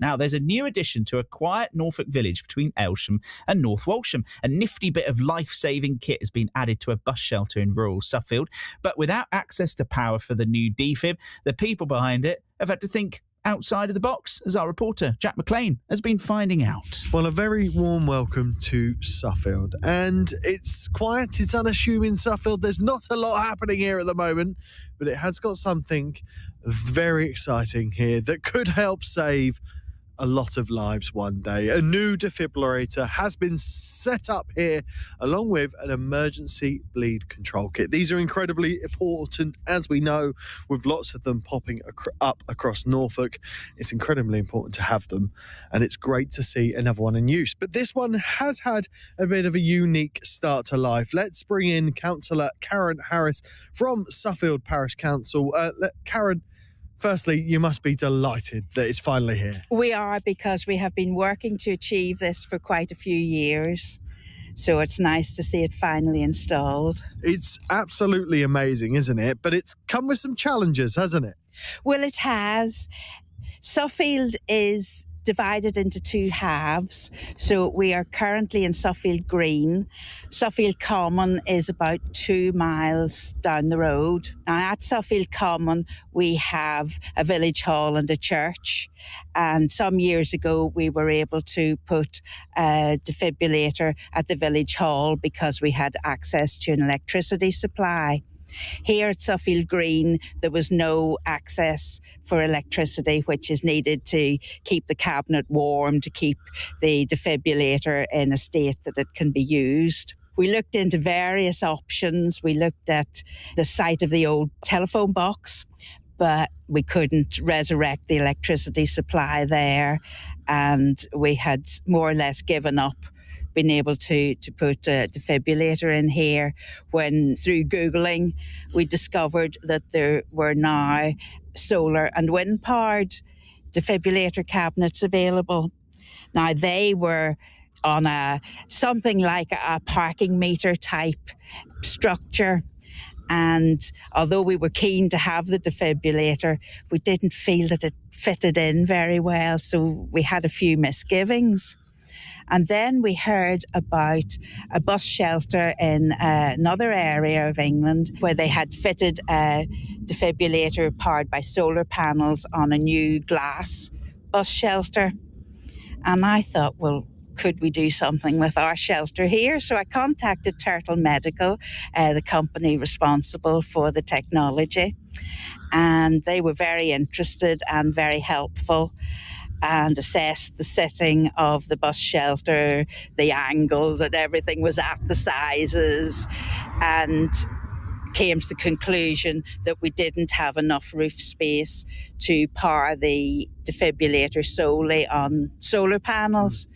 Now, there's a new addition to a quiet Norfolk village between Aylsham and North Walsham. A nifty bit of life-saving kit has been added to a bus shelter in rural Suffield, but without access to power for the new defib, the people behind it have had to think outside of the box, as our reporter Jack McLean has been finding out. Well, a very warm welcome to Suffield. And it's quiet, it's unassuming Suffield. There's not a lot happening here at the moment, but it has got something very exciting here that could help save a lot of lives one day. A new defibrillator has been set up here, along with an emergency bleed control kit. These are incredibly important, as we know, with lots of them popping up across Norfolk. It's incredibly important to have them, and it's great to see another one in use. But this one has had a bit of a unique start to life. Let's bring in Councillor Karen Harris from Suffield Parish Council. Karen, firstly, you must be delighted that it's finally here. We are, because we have been working to achieve this for quite a few years. So it's nice to see it finally installed. It's absolutely amazing, isn't it? But it's come with some challenges, hasn't it? Well, it has. Suffield is divided into two halves. So we are currently in Suffield Green. Suffield Common is about 2 miles down the road. Now at Suffield Common, we have a village hall and a church. And some years ago, we were able to put a defibrillator at the village hall because we had access to an electricity supply. Here at Suffield Green, there was no access for electricity, which is needed to keep the cabinet warm, to keep the defibrillator in a state that it can be used. We looked into various options. We looked at the site of the old telephone box, but we couldn't resurrect the electricity supply there. And we had more or less given up been able to put a defibrillator in here, when through Googling we discovered that there were now solar and wind powered defibrillator cabinets available. Now they were on something like a parking meter type structure, and although we were keen to have the defibrillator, we didn't feel that it fitted in very well, so we had a few misgivings. And then we heard about a bus shelter in another area of England where they had fitted a defibrillator powered by solar panels on a new glass bus shelter. And I thought, well, could we do something with our shelter here? So I contacted Turtle Medical, the company responsible for the technology. And they were very interested and very helpful, and assessed the setting of the bus shelter, the angle, that everything was at, the sizes, and came to the conclusion that we didn't have enough roof space to power the defibrillator solely on solar panels.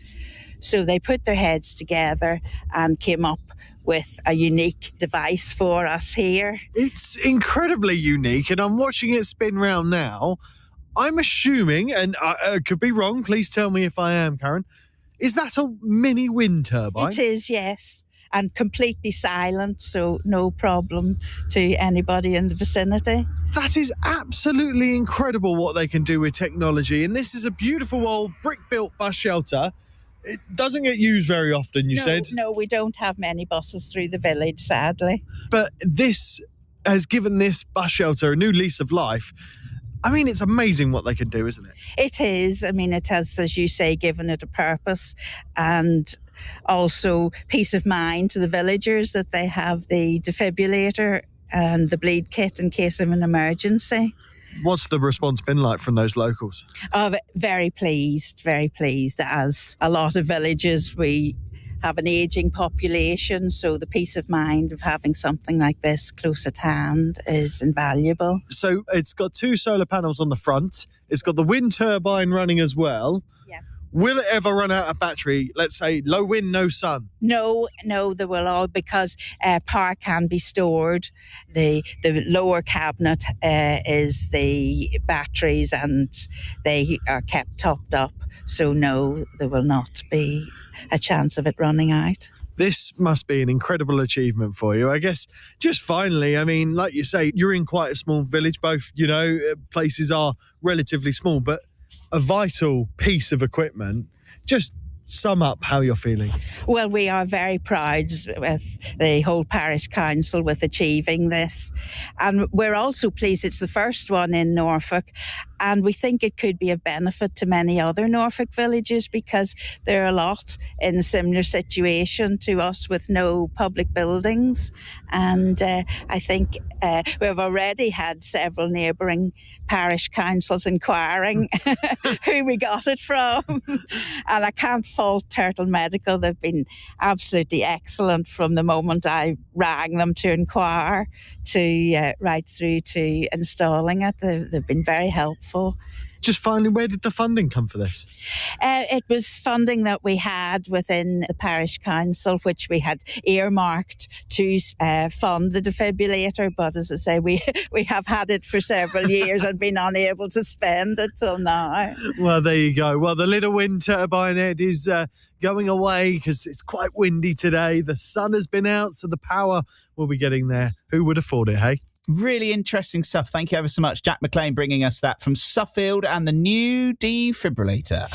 So they put their heads together and came up with a unique device for us here. It's incredibly unique, and I'm watching it spin round now. I'm assuming, and I could be wrong, please tell me if I am, Karen, is that a mini wind turbine? It is, yes, and completely silent, so no problem to anybody in the vicinity. That is absolutely incredible what they can do with technology, and this is a beautiful old brick-built bus shelter. It doesn't get used very often, you said? No, we don't have many buses through the village, sadly. But this has given this bus shelter a new lease of life. I mean, it's amazing what they can do, isn't it? It is. I mean, it has, as you say, given it a purpose, and also peace of mind to the villagers that they have the defibrillator and the bleed kit in case of an emergency. What's the response been like from those locals? Oh, very pleased, very pleased. As a lot of villages, we have an ageing population, so the peace of mind of having something like this close at hand is invaluable. So it's got 2 solar panels on the front. It's got the wind turbine running as well. Yeah. Will it ever run out of battery? Let's say low wind, no sun. No, they will all, because power can be stored. The lower cabinet is the batteries, and they are kept topped up. So no, there will not be a chance of it running out. This must be an incredible achievement for you. I guess just finally, I mean, like you say, you're in quite a small village. Both, places are relatively small, but a vital piece of equipment. Just sum up how you're feeling. Well, we are very proud with the whole parish council with achieving this. And we're also pleased it's the first one in Norfolk. And we think it could be of benefit to many other Norfolk villages because there are a lot in a similar situation to us with no public buildings. And I think we've already had several neighbouring parish councils inquiring who we got it from. And I can't fault Turtle Medical. They've been absolutely excellent from the moment I rang them to inquire to right through to installing it. They've been very helpful. Just finally, where did the funding come for this? It was funding that we had within the parish council, which we had earmarked to fund the defibrillator. But as I say, we have had it for several years and been unable to spend it till now. Well, there you go. Well, the little wind turbine head is going away because it's quite windy today. The sun has been out, so the power will be getting there. Who would have thought it, hey? Really interesting stuff. Thank you ever so much, Jack McLean, bringing us that from Suffield and the new defibrillator.